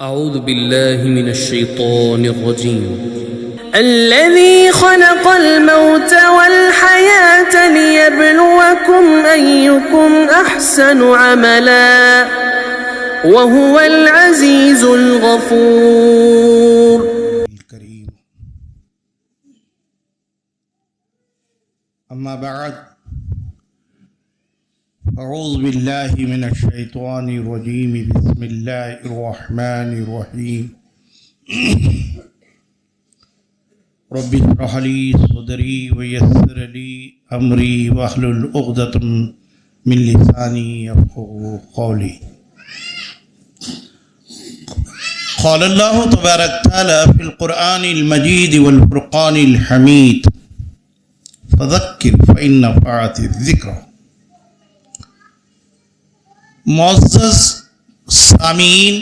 أعوذ بالله من الشيطان الرجيم الذي خلق الموت والحياة ليبلوكم أيكم أحسن عملا وهو العزيز الغفور الكريم. أما بعد، أعوذ بالله من الشيطان الرجيم. بسم الله الرحمن الرحيم. رب اشرح لي صدري ويسر لي أمري واحلل عقدة من لساني يفقهوا قولي. قال الله تبارك وتعالى في القرآن المجيد والفرقان الحميد: فذكر فإن نفعت الذكرى. معزز سامعین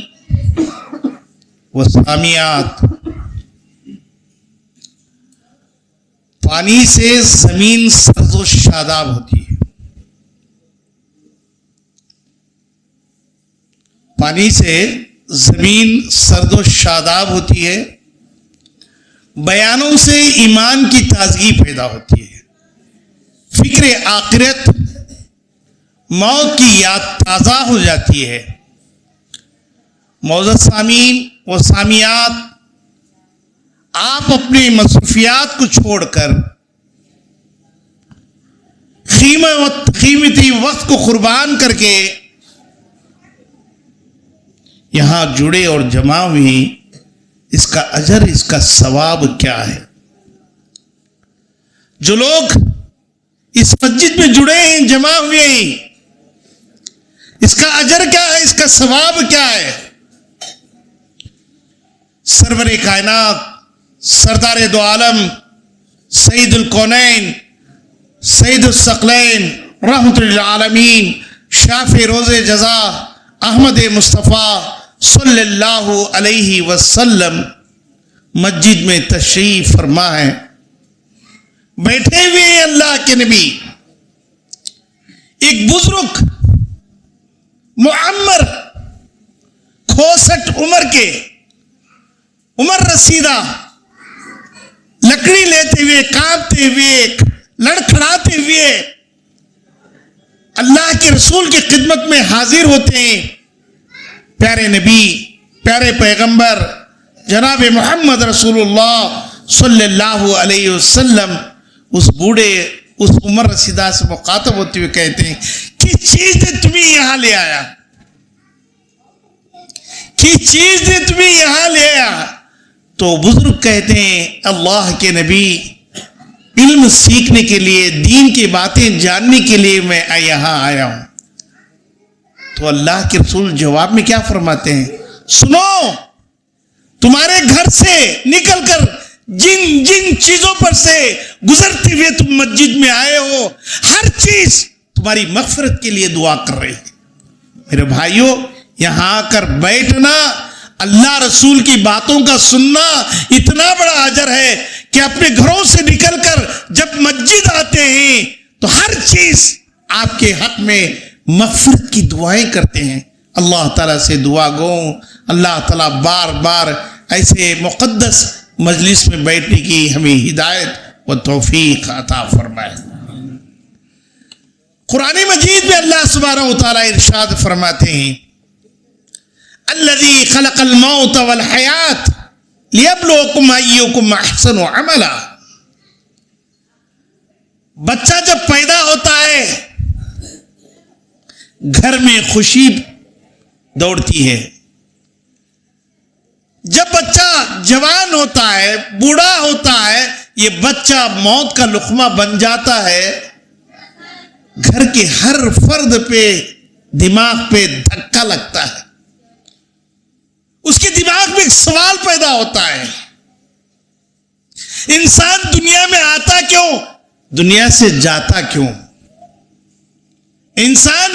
و سامعات، پانی سے زمین سرد و شاداب ہوتی ہے. پانی سے زمین سرد و شاداب ہوتی ہے. بیانوں سے ایمان کی تازگی پیدا ہوتی ہے. فکر آخرت، موت کی یاد تازہ ہو جاتی ہے. معزز سامعین و سامعات، آپ اپنے مصروفیات کو چھوڑ کر قیمتی وقت کو قربان کر کے یہاں جڑے اور جمع ہوئے. اس کا اجر، اس کا ثواب کیا ہے؟ جو لوگ اس مسجد میں جڑے ہیں، جمع ہوئے ہیں، اس کا اجر کیا ہے؟ اس کا ثواب کیا ہے؟ سرور کائنات، سردار دو عالم، سید الکونین، سید الثقلین، رحمت للعالمین، شافع روز جزا احمد مصطفیٰ صلی اللہ علیہ وسلم مسجد میں تشریف فرما ہے. بیٹھے ہوئے ہیں اللہ کے نبی. ایک بزرگ معمر 66 عمر کے، عمر رسیدہ، لکڑی لیتے ہوئے، کانپتے ہوئے، لڑکھڑاتے ہوئے اللہ کے رسول کی خدمت میں حاضر ہوتے ہیں. پیارے نبی، پیارے پیغمبر جناب محمد رسول اللہ صلی اللہ علیہ وسلم اس بوڑھے، اس عمر رسیدہ سے مخاطب ہوتے ہوئے کہتے ہیں: کس چیز نے تمہیں یہاں لے آیا؟ کس چیز نے تمہیں یہاں لے آیا؟ تو بزرگ کہتے ہیں: اللہ کے نبی، علم سیکھنے کے لیے، دین کی باتیں جاننے کے لیے میں یہاں آیا ہوں. تو اللہ کے رسول جواب میں کیا فرماتے ہیں؟ سنو، تمہارے گھر سے نکل کر جن جن چیزوں پر سے گزرتے ہوئے تم مسجد میں آئے ہو، ہر چیز تمہاری مغفرت کے لیے دعا کر رہی ہے. میرے بھائیوں، یہاں آ کر بیٹھنا، اللہ رسول کی باتوں کا سننا اتنا بڑا اجر ہے کہ اپنے گھروں سے نکل کر جب مسجد آتے ہیں تو ہر چیز آپ کے حق میں مغفرت کی دعائیں کرتے ہیں. اللہ تعالیٰ سے دعا گو اللہ تعالیٰ بار بار ایسے مقدس مجلس میں بیٹھنے کی ہمیں ہدایت و توفیق عطا فرمائے. قرآن مجید میں اللہ سبحانہ و تعالیٰ ارشاد فرماتے ہیں: الذی خلق الموت والحیات لیبلوکم ایکم احسن عملا. بچہ جب پیدا ہوتا ہے، گھر میں خوشی دوڑتی ہے. جب بچہ جوان ہوتا ہے، بوڑھا ہوتا ہے، یہ بچہ موت کا لقمہ بن جاتا ہے. گھر کے ہر فرد پہ، دماغ پہ دھکا لگتا ہے. اس کے دماغ میں ایک سوال پیدا ہوتا ہے: انسان دنیا میں آتا کیوں؟ دنیا سے جاتا کیوں؟ انسان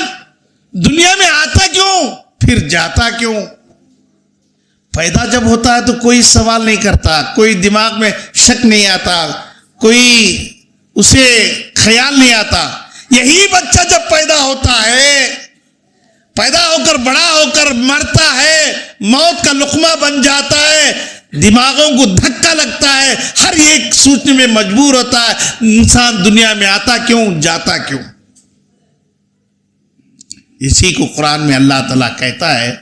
دنیا میں آتا کیوں؟ پھر جاتا کیوں؟ پیدا جب ہوتا ہے تو کوئی سوال نہیں کرتا، کوئی دماغ میں شک نہیں آتا، کوئی اسے خیال نہیں آتا. یہی بچہ جب پیدا ہوتا ہے، پیدا ہو کر بڑا ہو کر مرتا ہے، موت کا لقمہ بن جاتا ہے، دماغوں کو دھکا لگتا ہے، ہر ایک سوچنے میں مجبور ہوتا ہے انسان دنیا میں آتا کیوں، جاتا کیوں۔ اسی کو قرآن میں اللہ تعالیٰ کہتا ہے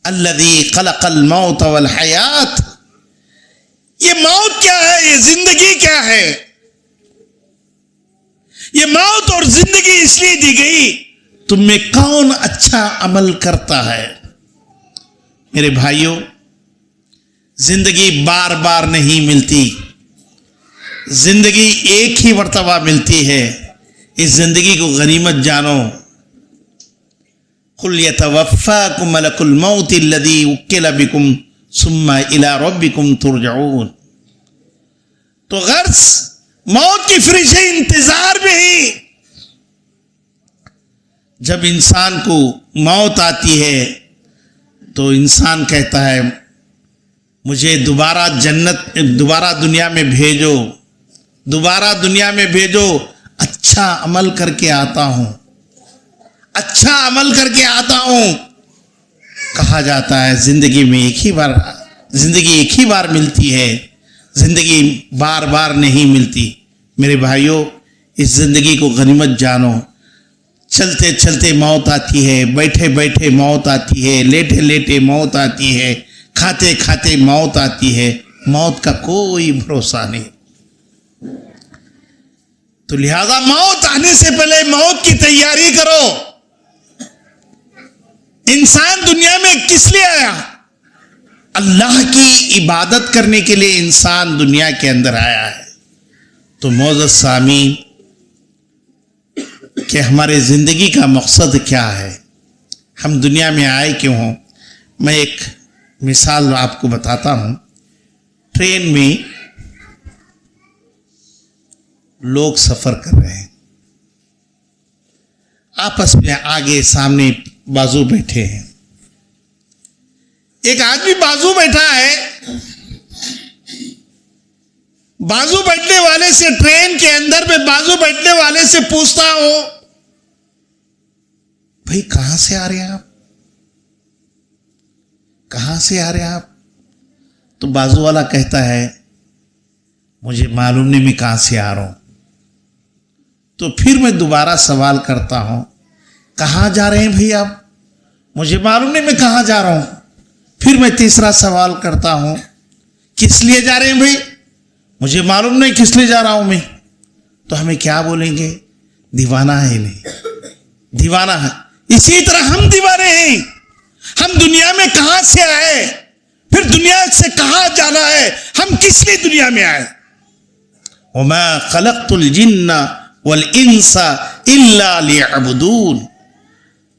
الذی خلق الموت والحیات، یہ موت کیا ہے، یہ زندگی کیا ہے؟ یہ موت اور زندگی اس لیے دی گئی تم میں کون اچھا عمل کرتا ہے۔ میرے بھائیوں، زندگی بار بار نہیں ملتی، زندگی ایک ہی مرتبہ ملتی ہے، اس زندگی کو غنیمت جانو۔ قل یتوفاکم ملک الموت الذی وکل بکم ثم الی ربکم ترجعون۔ تو غرض موت کی فرشتے انتظار میں ہی جب انسان کو موت آتی ہے تو انسان کہتا ہے مجھے دوبارہ دنیا میں بھیجو، دوبارہ دنیا میں بھیجو، اچھا عمل کر کے آتا ہوں، اچھا عمل کر کے آتا ہوں۔ کہا جاتا ہے زندگی ایک ہی بار ملتی ہے، زندگی بار بار نہیں ملتی۔ میرے بھائیوں، اس زندگی کو غنیمت جانو۔ چلتے چلتے موت آتی ہے، بیٹھے بیٹھے موت آتی ہے، لیٹے لیٹے موت آتی ہے، کھاتے کھاتے موت آتی ہے، موت کا کوئی بھروسہ نہیں۔ تو لہذا موت آنے سے پہلے موت کی تیاری کرو۔ انسان دنیا میں کس لیے آیا؟ اللہ کی عبادت کرنے کے لیے انسان دنیا کے اندر آیا ہے۔ تو معزز سامعین، کہ ہمارے زندگی کا مقصد کیا ہے، ہم دنیا میں آئے کیوں ہوں؟ میں ایک مثال آپ کو بتاتا ہوں۔ ٹرین میں لوگ سفر کر رہے ہیں، آپس میں آگے سامنے بازو بیٹھے ہیں۔ ایک آدمی بازو بیٹھا ہے، بازو بیٹھنے والے سے، ٹرین کے اندر میں بازو بیٹھنے والے سے پوچھتا ہوں بھائی کہاں سے آ رہے ہیں آپ، کہاں سے آ رہے ہیں آپ؟ تو بازو والا کہتا ہے مجھے معلوم نہیں میں کہاں سے آ رہا ہوں۔ تو پھر میں دوبارہ سوال کرتا ہوں کہاں جا رہے ہیں بھائی آپ؟ مجھے معلوم نہیں میں کہاں جا رہا ہوں۔ پھر میں تیسرا سوال کرتا ہوں کس لیے جا رہے ہیں بھائی؟ مجھے معلوم نہیں کس لیے جا رہا ہوں میں۔ تو ہمیں کیا بولیں گے؟ دیوانہ ہے نہیں، دیوانہ ہے۔ اسی طرح ہم دیوانے ہیں۔ ہم دنیا میں کہاں سے آئے، پھر دنیا سے کہاں جانا ہے، ہم کس لیے دنیا میں آئے؟ وَمَا خَلَقْتُ الْجِنَّ وَالْإِنسَ إِلَّا لِيَعْبُدُونَ۔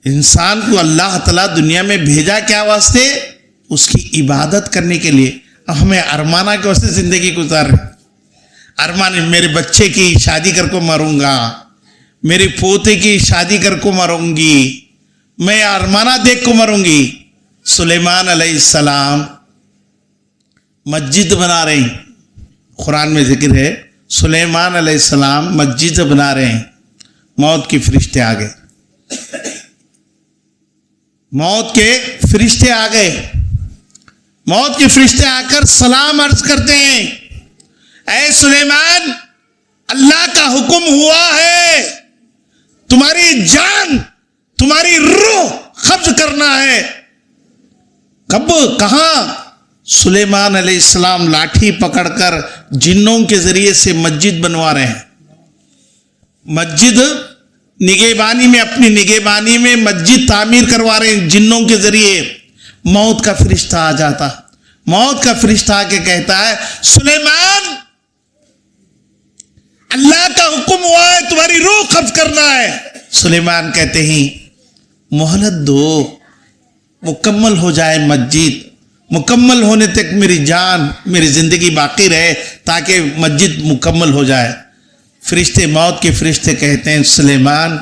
انسان کو اللہ تعالیٰ دنیا میں بھیجا کیا واسطے؟ اس کی عبادت کرنے کے لیے۔ اب ہمیں ارمانہ کے واسطے زندگی گزار رہے، ارمان میرے بچے کی شادی کر کو مروں گا، میرے پوتے کی شادی کر کو مروں گی، میں ارمانہ دیکھ کو مروں گی۔ سلیمان علیہ السلام مسجد بنا رہے ہیں، قرآن میں ذکر ہے سلیمان علیہ السلام مسجد بنا رہے ہیں، موت کے فرشتے آ گئے، موت کے فرشتے آ گئے، موت کے فرشتے آ کر سلام عرض کرتے ہیں اے سلیمان، اللہ کا حکم ہوا ہے تمہاری جان، تمہاری روح قبض کرنا ہے۔ کب، کہاں؟ سلیمان علیہ السلام لاٹھی پکڑ کر جنوں کے ذریعے سے مسجد بنوا رہے ہیں، مسجد نگہبانی میں، اپنی نگہبانی میں مسجد تعمیر کروا رہے ہیں جنوں کے ذریعے۔ موت کا فرشتہ آ جاتا، موت کا فرشتہ آ کے کہتا ہے سلیمان، اللہ کا حکم ہوا ہے تمہاری روح قبض کرنا ہے۔ سلیمان کہتے ہیں مہلت دو، مکمل ہو جائے مسجد، مکمل ہونے تک میری جان، میری زندگی باقی رہے تاکہ مسجد مکمل ہو جائے۔ فرشتے، موت کے فرشتے کہتے ہیں سلیمان،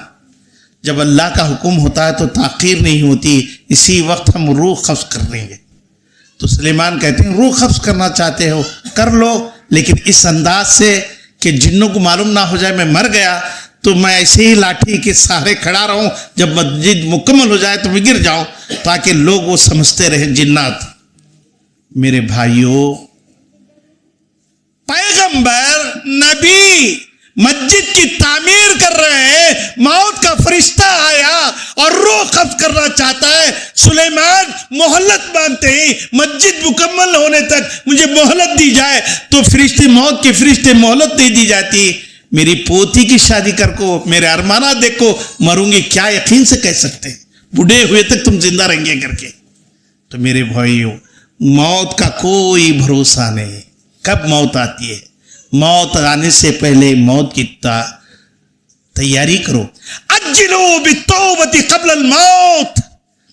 جب اللہ کا حکم ہوتا ہے تو تاخیر نہیں ہوتی، اسی وقت ہم روح قبض کر لیں گے۔ تو سلیمان کہتے ہیں روح قبض کرنا چاہتے ہو کر لو، لیکن اس انداز سے کہ جنوں کو معلوم نہ ہو جائے میں مر گیا، تو میں ایسے ہی لاٹھی کے سہارے کھڑا رہوں، جب مسجد مکمل ہو جائے تو میں گر جاؤں، تاکہ لوگ وہ سمجھتے رہیں جنات۔ میرے بھائیوں، پیغمبر نبی مسجد کی تعمیر کر رہے ہیں، موت کا فرشتہ آیا اور روح قبض کرنا چاہتا ہے۔ سلیمان مہلت مانگتے ہیں، مسجد مکمل ہونے تک مجھے مہلت دی جائے، تو فرشتے، موت کے فرشتے مہلت نہیں دی جاتی۔ میری پوتی کی شادی کر کو، میرے ارمانہ دیکھو، مروں گی، کیا یقین سے کہہ سکتے ہیں؟ بوڑھے ہوئے تک تم زندہ رہیں گے کر کے۔ تو میرے بھائیوں، موت کا کوئی بھروسہ نہیں، کب موت آتی ہے؟ موت آنے سے پہلے موت کی تیاری کرو۔ اجلوا بالتوبۃ قبل الموت،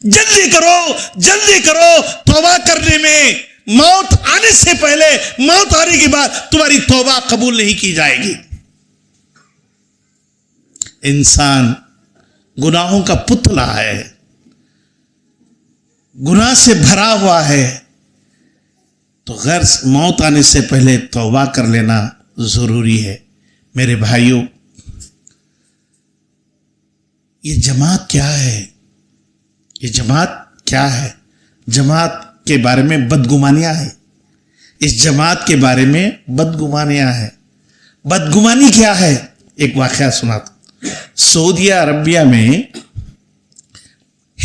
جلدی کرو توبہ کرنے میں۔ موت آنے سے پہلے، موت آنے کے بعد تمہاری توبہ قبول نہیں کی جائے گی۔ انسان گناہوں کا پتلا ہے، گناہ سے بھرا ہوا ہے، تو غیر موت آنے سے پہلے توبہ کر لینا ضروری ہے۔ میرے بھائیوں، یہ جماعت کیا ہے؟ یہ جماعت کیا ہے؟ جماعت کے بارے میں بدگمانیاں ہیں۔ اس جماعت کے بارے میں بدگمانیاں ہیں۔ بدگمانی کیا ہے؟ ایک واقعہ سناتا ہوں۔ سعودیہ عربیہ میں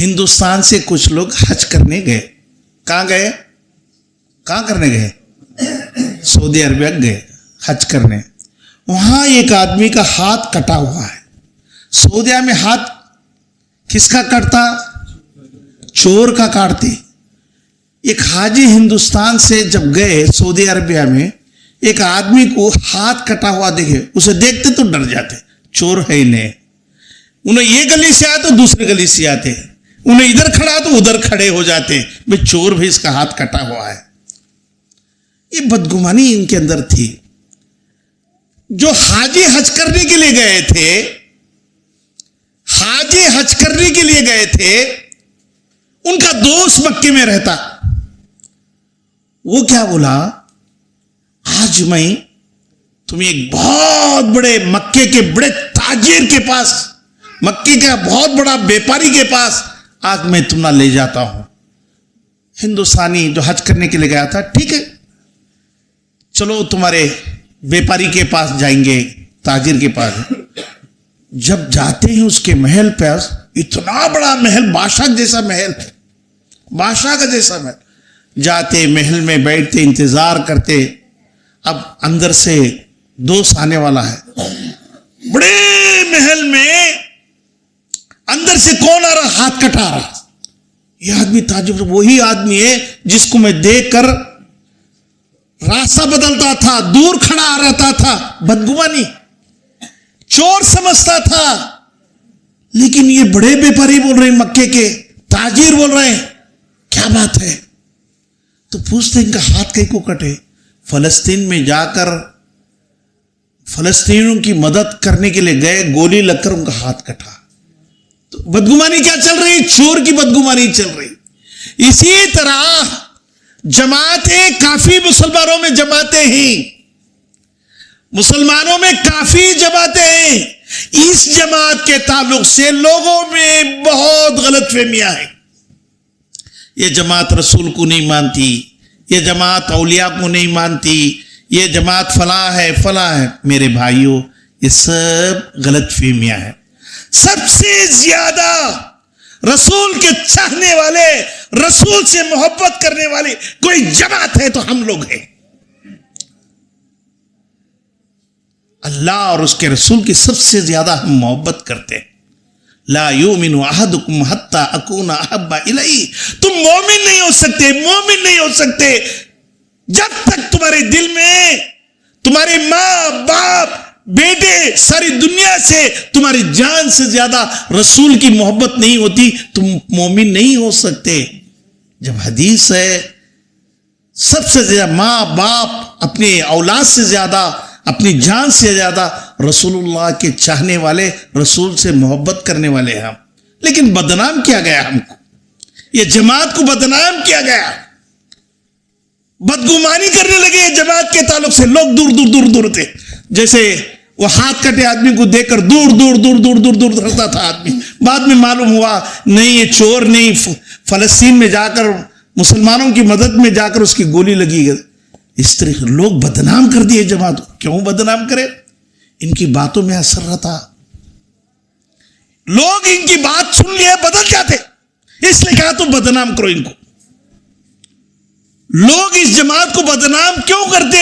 ہندوستان سے کچھ لوگ حج کرنے گئے۔ کہاں کرنے گئے؟ سعودی عربیہ گئے حج کرنے۔ وہاں ایک آدمی کا ہاتھ کٹا ہوا ہے۔ سعودیہ میں ہاتھ کس کا کٹتا؟ چور کا کاٹتے۔ ایک حاجی ہندوستان سے جب گئے سعودی عربیہ میں، ایک آدمی کو ہاتھ کٹا ہوا دیکھے، اسے دیکھتے تو ڈر جاتے، چور ہے انہیں۔ انہیں یہ گلی سے آتے تو دوسری گلی سے آتے، انہیں ادھر کھڑا تو ادھر کھڑے ہو جاتے، بھئی چور بھی اس کا ہاتھ کٹا ہوا ہے۔ یہ بدگمانی ان کے اندر تھی۔ جو حاجی حج کرنے کے لیے گئے تھے، حاجی حج کرنے کے لیے گئے تھے، ان کا دوست مکے میں رہتا، وہ کیا بولا؟ آج میں تمہیں ایک بہت بڑے مکے کے بڑے تاجر کے پاس، مکے کا بہت بڑا بیپاری کے پاس آج میں تمہیں لے جاتا ہوں۔ ہندوستانی جو حج کرنے کے لیے گیا تھا، ٹھیک ہے چلو تمہارے بیپاری کے پاس جائیں گے، تاجر کے پاس۔ جب جاتے ہیں اس کے محل پہ، اتنا بڑا محل، بادشاہ جیسا محل، بادشاہ کا جیسا محل۔ جاتے محل میں بیٹھتے، انتظار کرتے۔ اب اندر سے دوست آنے والا ہے۔ بڑے محل میں اندر سے کون آ رہا؟ ہاتھ کٹا رہا۔ یہ آدمی تعجب، وہی آدمی ہے جس کو میں دیکھ کر راستہ بدلتا تھا، دور کھڑا رہتا تھا۔ بدگمانی، چور سمجھتا تھا، لیکن یہ بڑے بیپاری بول رہے ہیں، مکے کے تاجر بول رہے ہیں، کیا بات ہے؟ تو پوچھتے ان کا ہاتھ کہیں کو کٹے؟ فلسطین میں جا کر فلسطینیوں کی مدد کرنے کے لیے گئے، گولی لگ کر ان کا ہاتھ کٹا۔ تو بدگمانی کیا چل رہی؟ چور کی بدگمانی چل رہی۔ اسی طرح جماعتیں، کافی مسلمانوں میں جماعتیں ہیں، مسلمانوں میں کافی جماعتیں ہیں، اس جماعت کے تعلق سے لوگوں میں بہت غلط فہمیاں ہیں۔ یہ جماعت رسول کو نہیں مانتی، یہ جماعت اولیاء کو نہیں مانتی، یہ جماعت فلاں ہے فلاں ہے۔ میرے بھائیوں، یہ سب غلط فہمیاں ہیں۔ سب سے زیادہ رسول کے چاہنے والے، رسول سے محبت کرنے والے کوئی جماعت ہے تو ہم لوگ ہیں۔ اللہ اور اس کے رسول کی سب سے زیادہ ہم محبت کرتے ہیں۔ لا یؤمن احدکم حتی اکون احب الیہ، تم مومن نہیں ہو سکتے، مومن نہیں ہو سکتے جب تک تمہارے دل میں تمہارے ماں باپ بیٹے ساری دنیا سے، تمہاری جان سے زیادہ رسول کی محبت نہیں ہوتی، تم مومن نہیں ہو سکتے۔ جب حدیث ہے سب سے زیادہ ماں باپ، اپنے اولاد سے زیادہ، اپنی جان سے زیادہ رسول اللہ کے چاہنے والے، رسول سے محبت کرنے والے ہم، لیکن بدنام کیا گیا ہم کو، یہ جماعت کو بدنام کیا گیا، بدگمانی کرنے لگے جماعت کے تعلق سے۔ لوگ دور دور تھے، جیسے وہ ہاتھ کٹے آدمی کو دیکھ کر دور دور دور دور دور دور دھڑتا تھا آدمی. بعد میں معلوم ہوا نہیں یہ چور نہیں, فلسطین میں جا کر مسلمانوں کی مدد میں جا کر اس کی گولی لگی گئی. اس طرح لوگ بدنام کر دیے جماعت کو. کیوں بدنام کرے؟ ان کی باتوں میں اثر رہتا. لوگ ان کی بات سن لیے بدل جاتے, اس لیے کہا تو بدنام کرو ان کو. لوگ اس جماعت کو بدنام کیوں کرتے؟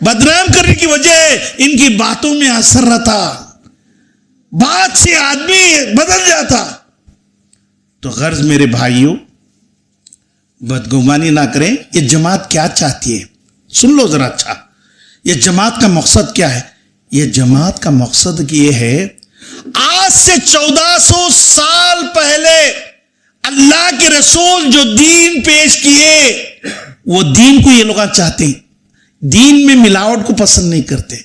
بدنام کرنے کی وجہ ان کی باتوں میں اثر رہتا, بات سے آدمی بدل جاتا. تو غرض میرے بھائیوں, بدگمانی نہ کریں. یہ جماعت کیا چاہتی ہے سن لو ذرا اچھا. یہ جماعت کا مقصد کیا ہے؟ یہ جماعت کا مقصد یہ ہے, آج سے 1400 سال پہلے اللہ کے رسول جو دین پیش کیے, وہ دین کو یہ لوگ چاہتے ہیں. دین میں ملاوٹ کو پسند نہیں کرتے.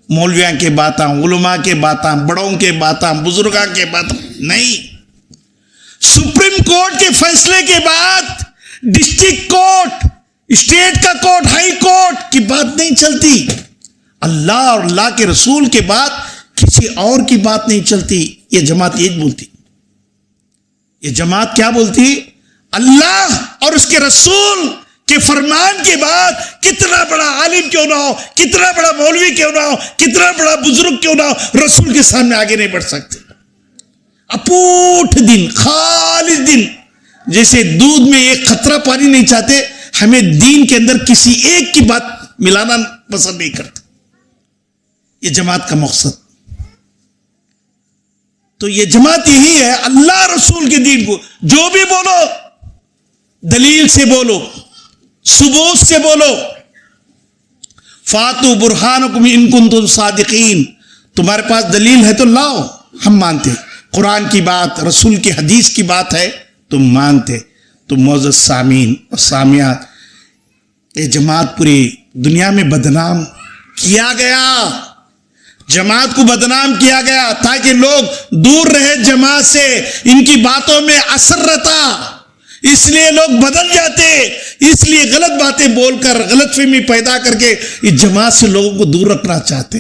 مولویاں کے باتاں, علماء کے باتاں, بڑوں کے باتاں, بزرگاں کے باتاں نہیں. سپریم کورٹ کے فیصلے کے بعد ڈسٹرکٹ کورٹ, اسٹیٹ کا کورٹ, ہائی کورٹ کی بات نہیں چلتی. اللہ اور اللہ کے رسول کے بعد کسی اور کی بات نہیں چلتی. یہ جماعت یہ بولتی. یہ جماعت کیا بولتی؟ اللہ اور اس کے رسول کے فرمان کے بعد کتنا بڑا عالم کیوں نہ ہو, کتنا بڑا مولوی کیوں نہ ہو, کتنا بڑا بزرگ کیوں نہ ہو, رسول کے سامنے آگے نہیں بڑھ سکتے. اپوٹھ دن, خالص دن, جیسے دودھ میں ایک قطرہ پانی نہیں چاہتے, ہمیں دین کے اندر کسی ایک کی بات ملانا پسند نہیں کرتے. یہ جماعت کا مقصد. تو یہ جماعت یہی ہے, اللہ رسول کے دین کو جو بھی بولو دلیل سے بولو, ثبوت سے بولو. فاتو برہانکم ان کنتم صادقین, تمہارے پاس دلیل ہے تو لاؤ, ہم مانتے. قرآن کی بات, رسول کی حدیث کی بات ہے, تم مانتے. تو معزز سامعین اور سامعات, یہ جماعت پوری دنیا میں بدنام کیا گیا. جماعت کو بدنام کیا گیا تاکہ لوگ دور رہے جماعت سے. ان کی باتوں میں اثر رہتا, اس لیے لوگ بدل جاتے. اس لیے غلط باتیں بول کر, غلط فہمی پیدا کر کے اس جماعت سے لوگوں کو دور رکھنا چاہتے.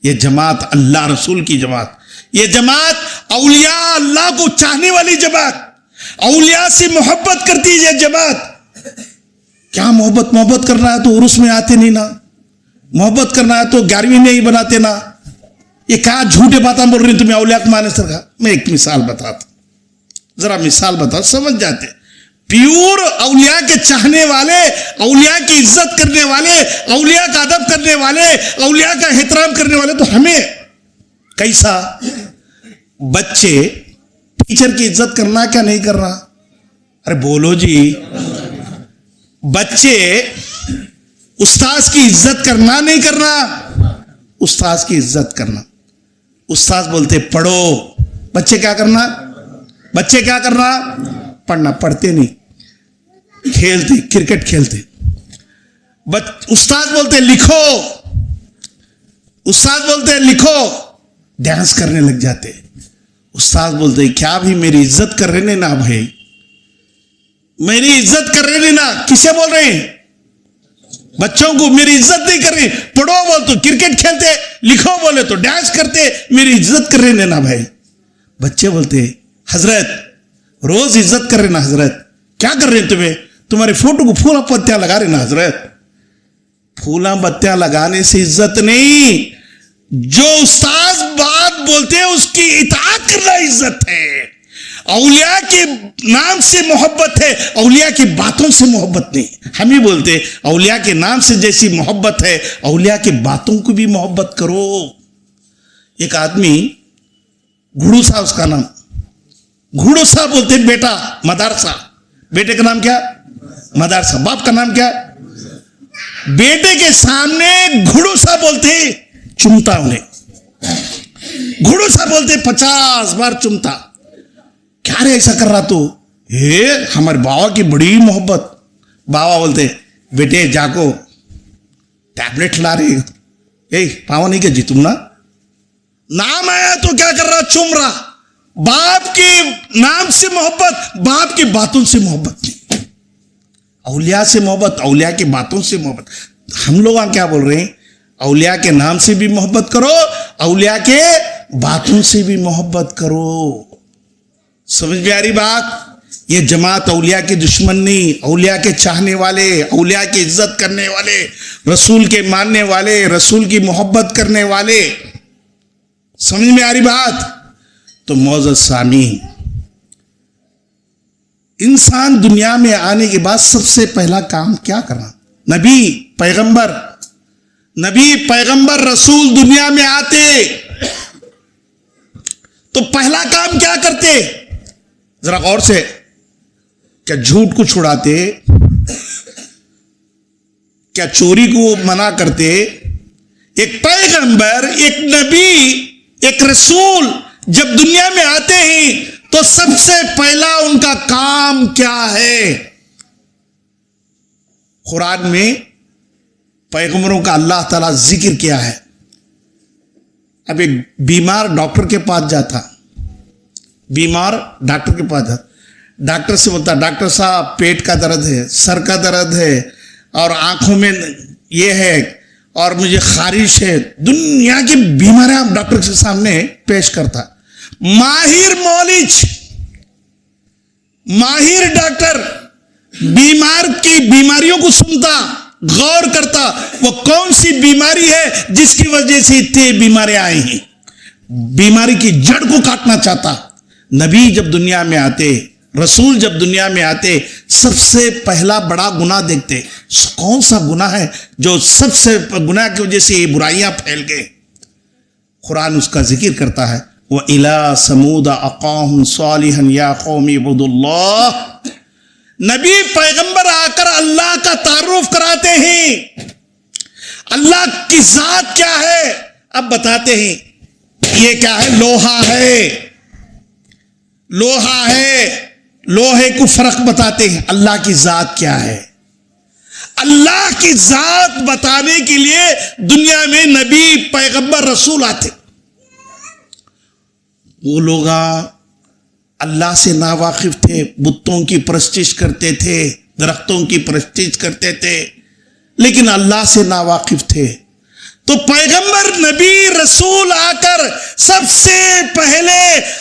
یہ جماعت اللہ رسول کی جماعت, یہ جماعت اولیاء اللہ کو چاہنے والی جماعت, اولیاء سے محبت کرتی ہے. یہ جماعت کیا محبت کرنا ہے تو عرس میں آتے نہیں نا, محبت کرنا ہے تو 11ویں نہیں بناتے نا. یہ کہاں جھوٹے باتیں بول رہی ہیں تمہیں اولیاء کو مانے سر کا. میں ایک مثال بتاتا, ذرا مثال بتا, سمجھ جاتے. پیور اولیاء کے چاہنے والے, اولیاء کی عزت کرنے والے, اولیاء کا ادب کرنے والے, اولیاء کا احترام کرنے والے, تو ہمیں کیسا بچے ٹیچر کی عزت کرنا کیا نہیں کرنا؟ ارے بولو جی. بچے استاذ کی عزت کرنا نہیں کرنا؟ استاذ کی عزت کرنا. استاذ بولتے پڑھو, بچے کیا کرنا؟ بچے کیا کرنا؟ پڑھنا. پڑھتے نہیں, کھیلتے, کرکٹ کھیلتے. استاد بولتے لکھو, استاد بولتے لکھو, ڈانس کرنے لگ جاتے. استاد بولتے کیا بھی میری عزت کر رہے نا بھائی, میری عزت کر رہے نا. کسے بول رہے ہیں؟ بچوں کو. میری عزت نہیں کر رہے. پڑھو بول تو کرکٹ کھیلتے, لکھو بولے تو ڈانس کرتے, میری عزت کر رہے نا بھائی. بچے بولتے حضرت روز عزت کر رہے نا حضرت. کیا کر رہے ہیں تمہیں؟ تمہارے فوٹو کو پھولا پتیاں لگا رہے نا حضرت. پھولا پتیاں لگانے سے عزت نہیں, جو استاذ بات بولتے ہیں اس کی اطاعت کرنا عزت ہے. اولیاء کے نام سے محبت ہے, اولیاء کی باتوں سے محبت نہیں. ہم ہی بولتے اولیاء کے نام سے جیسی محبت ہے, اولیاء کی باتوں کو بھی محبت کرو. ایک آدمی گھوڑو صاحب, اس کا نام گھوڑو صاحب بولتے, بیٹا مدرسہ. بیٹے کا نام کیا؟ مدرسہ. باپ کا نام کیا؟ بیٹے کے سامنے گھوڑو صاحب بولتے, چمتا انہیں. گھوڑو صاحب بولتے 50 بار چمتا. کیا رے ایسا کر رہا تو؟ ہمارے بابا کی بڑی محبت. بابا بولتے بیٹے جاکو ٹیبلٹ لا رہے, پاوا نہیں کہ جی تم نا, نام آیا تو کیا کر رہا؟ چوم رہا. باپ کے نام سے محبت, باپ کی باتوں سے محبت نہیں. اولیاء سے محبت, اولیاء کی باتوں سے محبت. ہم لوگ کیا بول رہے ہیں؟ اولیاء کے نام سے بھی محبت کرو, اولیاء کے باتوں سے بھی محبت کرو. سمجھ میں آ رہی بات؟ یہ جماعت اولیاء کے دشمن نہیں, اولیاء کے چاہنے والے, اولیاء کی عزت کرنے والے, رسول کے ماننے والے, رسول کی محبت کرنے والے. سمجھ میں آ رہی بات؟ تو معزز سامعین, انسان دنیا میں آنے کے بعد سب سے پہلا کام کیا کرنا؟ نبی پیغمبر رسول دنیا میں آتے تو پہلا کام کیا کرتے؟ ذرا غور سے. کیا جھوٹ کو چھڑاتے؟ کیا چوری کو منع کرتے؟ ایک پیغمبر, ایک نبی, ایک رسول جب دنیا میں آتے ہیں تو سب سے پہلا ان کا کام کیا ہے؟ قرآن میں پیغمبروں کا اللہ تعالیٰ ذکر کیا ہے. اب ایک بیمار ڈاکٹر کے پاس جاتا, ڈاکٹر سے بولتا, ڈاکٹر صاحب پیٹ کا درد ہے, سر کا درد ہے, اور آنکھوں میں یہ ہے, اور مجھے خارش ہے. دنیا کی بیماریاں ڈاکٹر کے سامنے پیش کرتا. ماہر معالج, ماہر ڈاکٹر بیمار کی بیماریوں کو سنتا, غور کرتا, وہ کون سی بیماری ہے جس کی وجہ سے اتنے بیماریاں آئی ہیں, بیماری کی جڑ کو کاٹنا چاہتا. نبی جب دنیا میں آتے, رسول جب دنیا میں آتے, سب سے پہلا بڑا گناہ دیکھتے. کون سا گناہ ہے جو سب سے گناہ کی وجہ سے یہ برائیاں پھیل گئے؟ قرآن اس کا ذکر کرتا ہے, وَإِلَىٰ ثَمُودَ أَخَاهُمْ صَالِحًا يَا قَوْمِ اعْبُدُوا اللَّهَ. نبی پیغمبر آ کر اللہ کا تعارف کراتے ہیں. اللہ کی ذات کیا ہے اب بتاتے ہیں. یہ کیا ہے؟ لوہا ہے, لوہا ہے, لوہے کو فرق بتاتے ہیں. اللہ کی ذات کیا ہے؟ اللہ کی ذات بتانے کے لیے دنیا میں نبی پیغمبر رسول آتے. وہ لوگ اللہ سے ناواقف تھے, بتوں کی پرستش کرتے تھے, درختوں کی پرستش کرتے تھے, لیکن اللہ سے ناواقف تھے. تو پیغمبر نبی رسول آ کر سب سے پہلے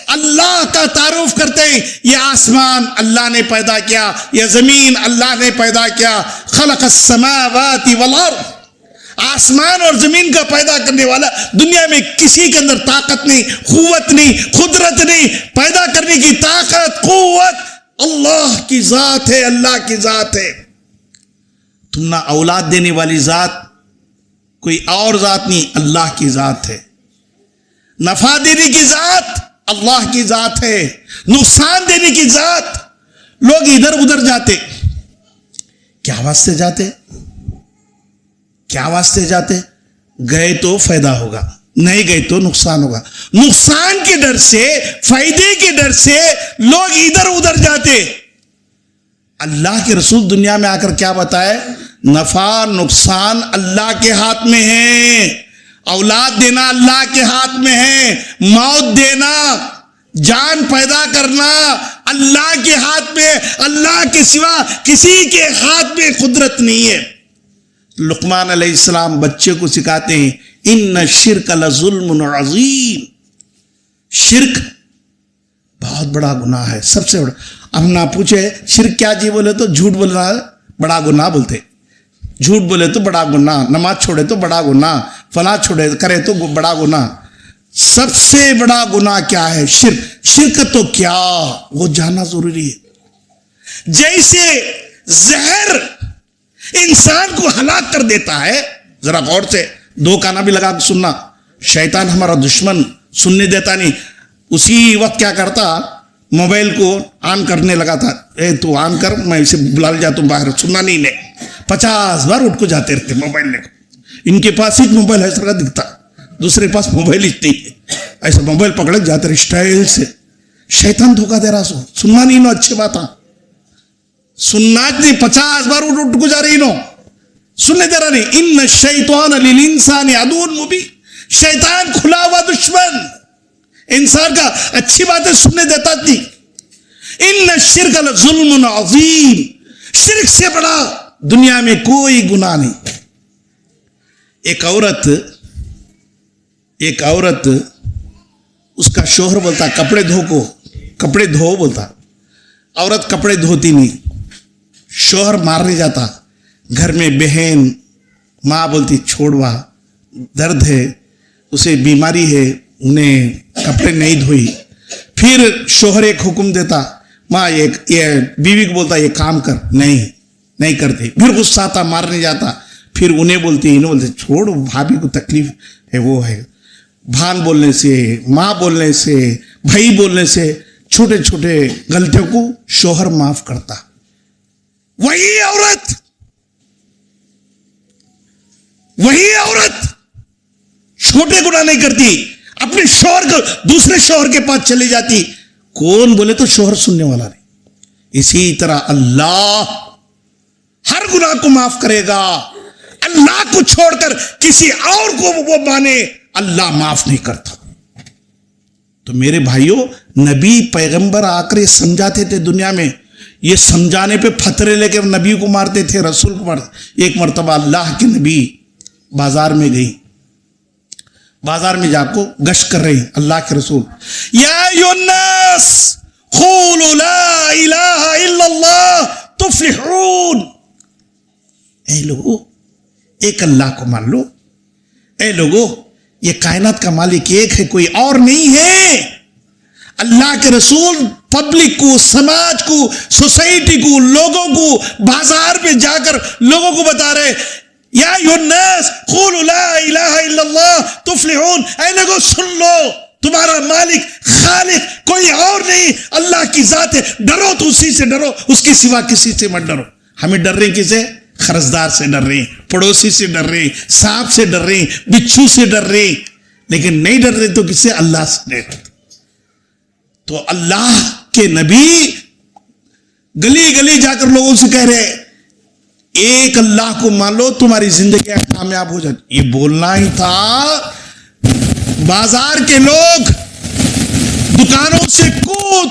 اللہ کا تعارف کرتے ہیں. یہ آسمان اللہ نے پیدا کیا, یہ زمین اللہ نے پیدا کیا. خلق السماوات والارض, آسمان اور زمین کا پیدا کرنے والا. دنیا میں کسی کے اندر طاقت نہیں, قوت نہیں, قدرت نہیں. پیدا کرنے کی طاقت, قوت اللہ کی ذات ہے, اللہ کی ذات ہے. تم نہ اولاد دینے والی ذات کوئی اور ذات نہیں, اللہ کی ذات ہے. نفع دینے کی ذات اللہ کی ذات ہے, نقصان دینے کی ذات. لوگ ادھر ادھر جاتے, کیا واسطے جاتے؟ کیا واسطے جاتے؟ گئے تو فائدہ ہوگا, نہیں گئے تو نقصان ہوگا. نقصان کے ڈر سے, فائدے کے ڈر سے لوگ ادھر ادھر جاتے. اللہ کے رسول دنیا میں آ کر کیا بتائے؟ نفع نقصان اللہ کے ہاتھ میں ہے. اولاد دینا اللہ کے ہاتھ میں ہے, موت دینا, جان پیدا کرنا اللہ کے ہاتھ میں. اللہ کے سوا کسی کے ہاتھ میں قدرت نہیں ہے. لقمان علیہ السلام بچے کو سکھاتے ہیں, ان الشرک لظلم عظیم. شرک بہت بڑا گناہ ہے, سب سے بڑا. اب نہ پوچھے شرک کیا جی, بولے تو جھوٹ بولنا بڑا گناہ بولتے. جھوٹ بولے تو بڑا گناہ, نماز چھوڑے تو بڑا گناہ, فلاں چھوڑے کرے تو بڑا گناہ. سب سے بڑا گناہ کیا ہے؟ شرک. شرک تو کیا, وہ جاننا ضروری ہے. جیسے زہر انسان کو ہلاک کر دیتا ہے, ذرا غور سے دو کانا بھی لگا کے سننا. شیطان ہمارا دشمن, سننے دیتا نہیں. اسی وقت کیا کرتا, موبائل کو آن کرنے لگا تھا. اے تو آن کر, میں اسے بلا جاتا ہوں باہر, سننا نہیں. نے 50 بار اٹھ کو جاتے رہتے موبائل لے. ان کے پاس ایک موبائل ایسا کا دکھتا, دوسرے پاس موبائل ہی نہیں ہے. ایسا موبائل پکڑے جاتے رہے اسٹائل سے. شیطان دھوکہ دے رہا. سو سننا نہیں, نو اچھی بات ہے سننا نہیں. 50 بار اٹھ کو جا رہی, نو سننے دے رہا نہیں. ان الشیطان للانسان عدو مبین. شیطان کھلا ہوا دشمن انسان کا, اچھی باتیں سننے دیتا نہیں. ان الشرک لظلم عظیم. شرک سے بڑا دنیا میں کوئی گناہ نہیں. ایک عورت اس کا شوہر بولتا کپڑے دھو بولتا. عورت کپڑے دھوتی نہیں, شوہر مارنے جاتا, گھر میں بہن ماں بولتی چھوڑوا, درد ہے, اسے بیماری ہے, انہیں کپڑے نہیں دھوئی. پھر شوہر ایک حکم دیتا, ماں یہ بیوی کو بولتا یہ کام کر, نہیں کرتے. پھر غصہ آتا, مارنے جاتا. پھر انہیں بولتے چھوڑ, بھابھی کو تکلیف ہے, وہ ہے. بھان بولنے سے, ماں بولنے سے, بھائی بولنے سے چھوٹے چھوٹے غلطیوں کو شوہر معاف کرتا. وہی عورت چھوٹے گناہ نہیں کرتی, اپنے شوہر کو دوسرے شوہر کے پاس چلی جاتی. کون بولے تو شوہر سننے والا نہیں. اسی طرح اللہ ہر گناہ کو معاف کرے گا. اللہ کو چھوڑ کر کسی اور کو وہ مانے, اللہ معاف نہیں کرتا. تو میرے بھائیوں, نبی پیغمبر آ کر یہ سمجھاتے تھے دنیا میں, یہ سمجھانے پہ پتھرے لے کے نبی کو مارتے تھے, رسول کو مارتے. ایک مرتبہ اللہ کے نبی بازار میں گئی, بازار میں جا کو گشت کر رہی. اللہ کے رسول, یا ایھا الناس قولوا لا الہ الا اللہ تفلحون. اے لوگو ایک اللہ کو مان لو. اے لوگو یہ کائنات کا مالک ایک ہے, کوئی اور نہیں ہے. اللہ کے رسول پبلک کو, سماج کو, سوسائٹی کو, لوگوں کو بازار میں جا کر لوگوں کو بتا رہے, یا ایھا الناس قولوا لا الہ الا اللہ تفلحون. اے لوگو سن لو, تمہارا مالک خالق کوئی اور نہیں, اللہ کی ذات ہے. ڈرو تو اسی سے ڈرو, اس کے سوا کسی سے مت ڈرو. ہمیں ڈر رہے کسے؟ خرزدار سے ڈر رہے, پڑوسی سے ڈر رہے, سانپ سے ڈر رہے, بچھو سے ڈر رہے, لیکن نہیں ڈر رہے تو کس سے؟ اللہ سے ڈر رہے. تو اللہ کے نبی گلی گلی جا کر لوگوں سے کہہ رہے ایک اللہ کو مان لو, تمہاری زندگیاں کامیاب ہو جاتی. یہ بولنا ہی تھا. بازار کے لوگ دکانوں سے کود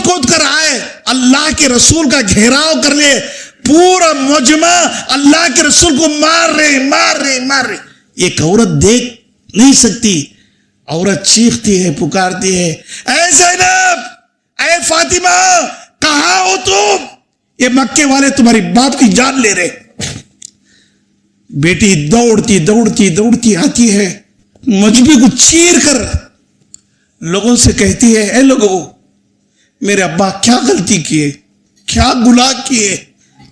کود کر آئے, اللہ کے رسول کا گھیراؤ کر لے. پورا مجمع اللہ کے رسول کو مار رہے. ایک عورت دیکھ نہیں سکتی, عورت چیختی ہے, پکارتی ہے, اے زینب, اے فاطمہ, کہاں ہو تم؟ یہ مکے والے تمہاری باپ کی جان لے رہے. بیٹی دوڑتی آتی ہے, مجمع کو چیر کر لوگوں سے کہتی ہے, اے لوگوں, میرے ابا کیا غلطی کیے, کیا گناہ کیے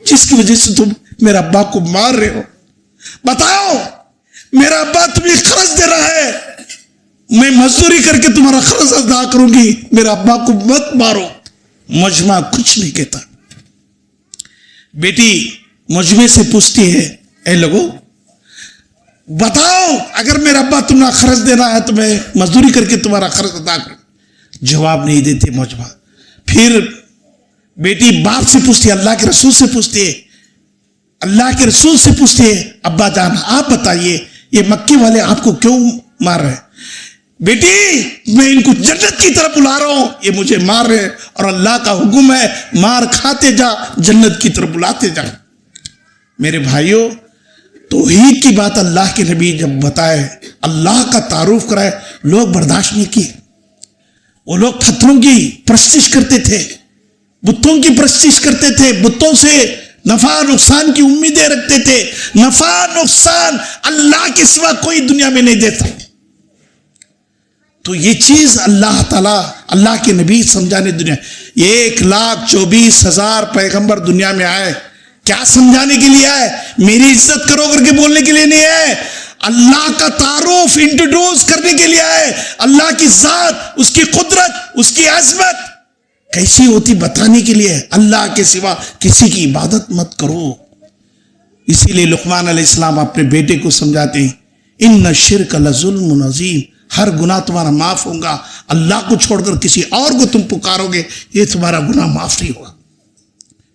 جس کی وجہ سے تم میرے ابا کو مار رہے ہو؟ بتاؤ, میرا ابا تمہیں قرض دے رہا ہے, میں مزدوری کر کے تمہارا قرض ادا کروں گی, میرے ابا کو مت مارو. مجمع کچھ نہیں کہتا. بیٹی مجمع سے پوچھتی ہے, اے لوگوں بتاؤ, اگر میرا ابا تمہیں قرض دے رہا ہے تو میں مزدوری کر کے تمہارا قرض ادا کروں. جواب نہیں دیتے مجمع. پھر بیٹی باپ سے پوچھتی ہے, اللہ کے رسول سے پوچھتی ہے, ابا جان آپ بتائیے یہ مکے والے آپ کو کیوں مار رہے ہیں؟ بیٹی میں ان کو جنت کی طرف بلا رہا ہوں, یہ مجھے مار رہے ہیں, اور اللہ کا حکم ہے مار کھاتے جا, جنت کی طرف بلاتے جا. میرے بھائیوں, توحید کی بات اللہ کے نبی جب بتائے, اللہ کا تعارف کرائے, لوگ برداشت نہیں کیے. وہ لوگ پتھروں کی پرستش کرتے تھے, بتوں کی پرستش کرتے تھے, بتوں سے نفع نقصان کی امیدیں رکھتے تھے. نفع نقصان اللہ کے سوا کوئی دنیا میں نہیں دیتا. تو یہ چیز اللہ تعالیٰ, اللہ کے نبی سمجھانے دنیا, 1,24,000 پیغمبر دنیا میں آئے, کیا سمجھانے کے لیے آئے؟ میری عزت کرو کر کے بولنے کے لیے نہیں آئے, اللہ کا تعارف انٹروڈیوس کرنے کے لیے آئے. اللہ کی ذات, اس کی قدرت, اس کی عظمت کیسی ہوتی بتانے کے لیے. اللہ کے سوا کسی کی عبادت مت کرو. اسی لیے لقمان علیہ السلام اپنے بیٹے کو سمجھاتے ہیں, ان الشرک لظلم عظیم, ہر گناہ تمہارا معاف ہوگا, اللہ کو چھوڑ کر کسی اور کو تم پکارو گے, یہ تمہارا گناہ معاف نہیں ہوگا.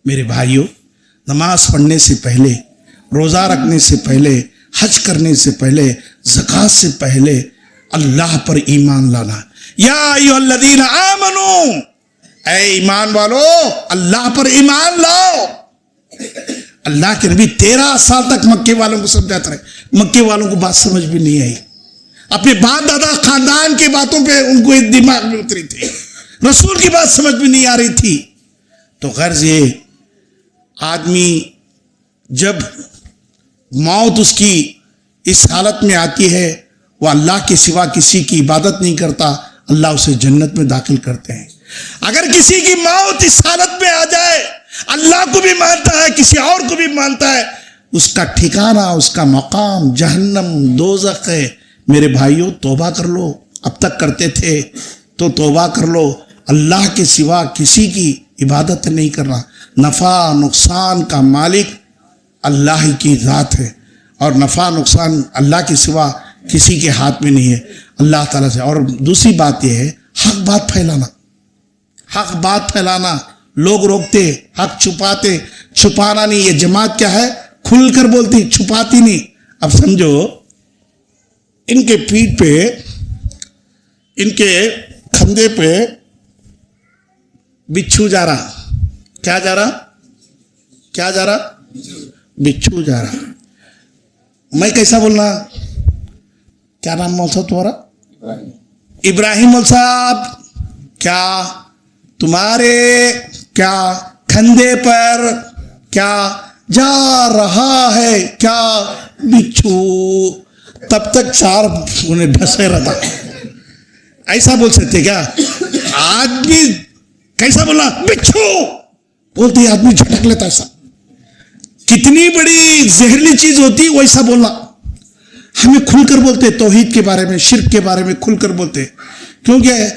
میرے بھائیوں, نماز پڑھنے سے پہلے, روزہ رکھنے سے پہلے, حج کرنے سے پہلے, زکوٰۃ سے پہلے اللہ پر ایمان لانا. یا ایھا الذین آمنو, اے ایمان والو اللہ پر ایمان لاؤ. اللہ کے نبی 13 سال تک مکے والوں کو سمجھاتے رہے، مکے والوں کو بات سمجھ بھی نہیں آئی، اپنے باپ دادا خاندان کی باتوں پہ ان کو دماغ میں اتری تھی، رسول کی بات سمجھ بھی نہیں آ رہی تھی. تو غرض یہ آدمی جب موت اس کی اس حالت میں آتی ہے، وہ اللہ کے سوا کسی کی عبادت نہیں کرتا، اللہ اسے جنت میں داخل کرتے ہیں. اگر کسی کی موت اس حالت میں آ جائے، اللہ کو بھی مانتا ہے کسی اور کو بھی مانتا ہے، اس کا ٹھکانہ، اس کا مقام جہنم دوزخ ہے. میرے بھائیوں توبہ کر لو، اب تک کرتے تھے تو توبہ کر لو. اللہ کے سوا کسی کی عبادت نہیں کرنا. نفع نقصان کا مالک اللہ کی ذات ہے، اور نفع نقصان اللہ کے سوا کسی کے ہاتھ میں نہیں ہے، اللہ تعالیٰ سے. اور دوسری بات یہ ہے حق بات پھیلانا، حق بات پھیلانا. لوگ روکتے، حق چھپاتے، چھپانا نہیں. یہ جماعت کیا ہے؟ کھل کر بولتی، چھپاتی نہیں. اب سمجھو ان کے پیٹھ پہ، ان کے کندھے پہ بچھو جا رہا. کیا جا رہا؟ کیا جا رہا؟ بچھو جا رہا. میں کیسا بولنا؟ کیا نام مول صاحب تمہارا؟ ابراہیم مول صاحب. کیا تمہارے کیا کندھے پر کیا جا رہا ہے؟ کیا بچھو. تب تک چار انہیں بھسے رہتا. ایسا بول سکتے کیا؟ آدمی کیسا بولا؟ بچھو بولتے آدمی جھٹک لیتا. ایسا کتنی بڑی زہریلی چیز ہوتی ہے ویسا بولنا. ہمیں کھل کر بولتے توحید کے بارے میں، شرک کے بارے میں کھل کر بولتے. کیونکہ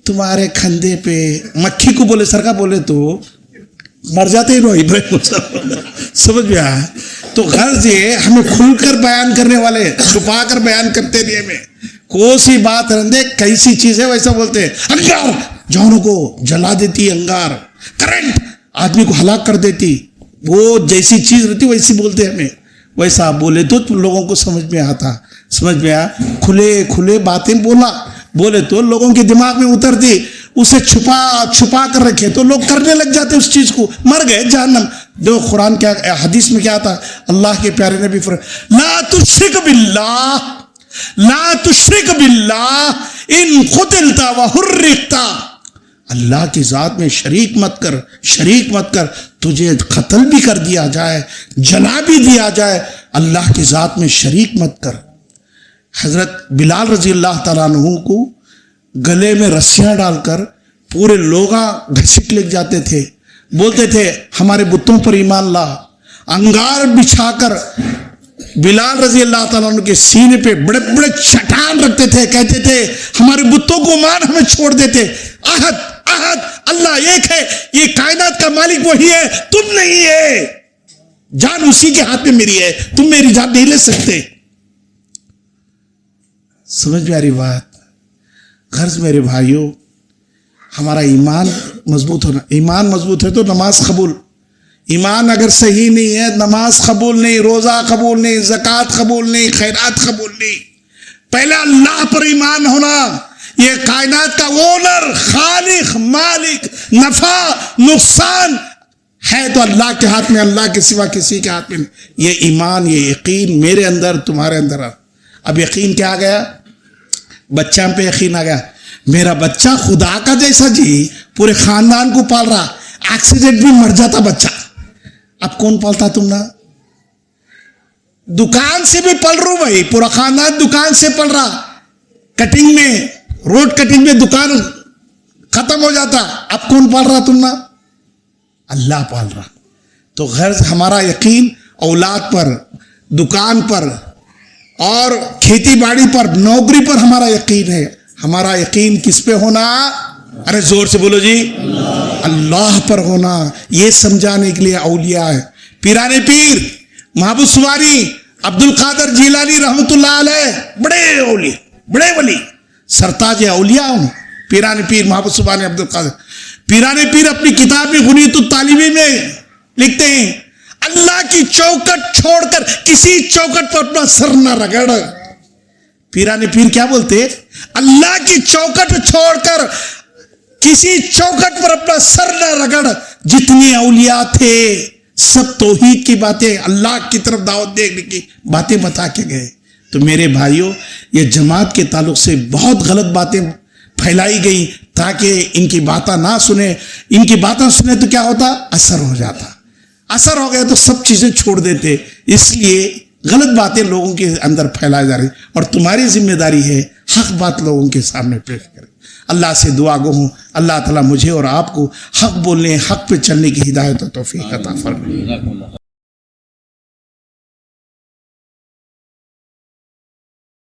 تمہارے کھندے پہ مکھی کو بولے سرکا بولے تو مر جاتے ہی. ابراہیم سمجھ میں آیا؟ تو غرض یہ ہمیں کھل کر بیان کرنے والے، چھپا کر بیان کرتے نہیں. ہمیں کوئی سی بات رندے کیسی چیز ہے ویسا بولتے. انگار جانوں کو جلا دیتی، انگار کرنٹ آدمی کو ہلاک کر دیتی، وہ جیسی چیز رہتی ویسی بولتے. ہمیں ویسا بولے تو لوگوں کو سمجھ میں آتا. سمجھ میں آیا؟ کھلے کھلے باتیں بولے تو لوگوں کے دماغ میں اترتی. اسے چھپا کر رکھے تو لوگ کرنے لگ جاتے اس چیز کو، مر گئے جہنم. دیکھو قرآن کیا، حدیث میں کیا آتا؟ اللہ کے پیارے نبی فرمایا لا تشرک باللہ، لا تشرک باللہ ان قتلت وحرقت. اللہ کی ذات میں شریک مت کر، شریک مت کر. تجھے قتل بھی کر دیا جائے، جلا بھی دیا جائے، اللہ کی ذات میں شریک مت کر. حضرت بلال رضی اللہ تعالیٰ عنہ کو گلے میں رسیاں ڈال کر پورے لوگ گھسیٹ لے جاتے تھے، بولتے تھے ہمارے بتوں پر ایمان لا. انگار بچھا کر بلال رضی اللہ تعالیٰ عنہ کے سینے پہ بڑے بڑے چٹان رکھتے تھے، کہتے تھے ہمارے بتوں کو مان، ہمیں چھوڑ دیتے. احد احد اللہ ایک ہے، یہ کائنات کا مالک وہی ہے، تم نہیں ہے. جان اسی کے ہاتھ میں میری ہے، تم میری جان نہیں لے سکتے. سمجھ میں آ رہی بات؟ غرض میرے بھائیوں ہمارا ایمان مضبوط ہونا. ایمان مضبوط ہے تو نماز قبول. ایمان اگر صحیح نہیں ہے نماز قبول نہیں، روزہ قبول نہیں، زکوٰۃ قبول نہیں، خیرات قبول نہیں. پہلے اللہ پر ایمان ہونا. یہ کائنات کا اونر، خالق، مالک، نفع نقصان ہے تو اللہ کے ہاتھ میں، اللہ کے سوا کسی کے ہاتھ میں نہیں. یہ ایمان، یہ یقین میرے اندر تمہارے اندر. اب یقین کیا آ گیا؟ بچہ پہ یقین آ گیا. میرا بچہ خدا کا جیسا جی پورے خاندان کو پال رہا، ایکسیڈنٹ بھی مر جاتا بچہ. اب کون پالتا؟ تم نا. دکان سے بھی پل رہا بھائی، پورا خاندان دکان سے پل رہا. کٹنگ میں، روڈ کٹنگ میں دکان ختم ہو جاتا. اب کون پال رہا؟ تم نا. اللہ پال رہا. تو غرض ہمارا یقین اولاد پر، دکان پر اور کھیتی باڑی پر، نوکری پر ہمارا یقین ہے. ہمارا یقین کس پہ ہونا؟ ارے زور سے بولو جی، اللہ پر ہونا. یہ سمجھانے کے لیے اولیاء ہے. پیران پیر محبوب سواری عبد القادر جیلانی رحمۃ اللہ علیہ بڑے اولیاء، بڑے ولی، سرتاج اولیاء ہوں. پیران پیر محبوب سبحانی عبد القادر. پیران پیر اپنی کتاب میں غنیۃ الطالبین میں لکھتے ہیں اللہ کی چوکٹ چھوڑ کر کسی چوکٹ پر اپنا سر نہ رگڑ. پیران پیر کیا بولتے؟ اللہ کی چوکٹ چھوڑ کر کسی چوکٹ پر اپنا سر نہ رگڑ. جتنے اولیاء تھے سب توحید کی باتیں، اللہ کی طرف دعوت دینے کی باتیں بتا کے گئے. تو میرے بھائیوں، یہ جماعت کے تعلق سے بہت غلط باتیں پھیلائی گئی تاکہ ان کی باتیں نہ سنیں. ان کی باتیں سنیں تو کیا ہوتا؟ اثر ہو جاتا. اثر ہو گیا تو سب چیزیں چھوڑ دیتے. اس لیے غلط باتیں لوگوں کے اندر پھیلائی جا رہی، اور تمہاری ذمہ داری ہے حق بات لوگوں کے سامنے پیش کریں. اللہ سے دعا گو ہوں اللہ تعالیٰ مجھے اور آپ کو حق بولنے، حق پہ چلنے کی ہدایت و توفیق عطا فرمائے.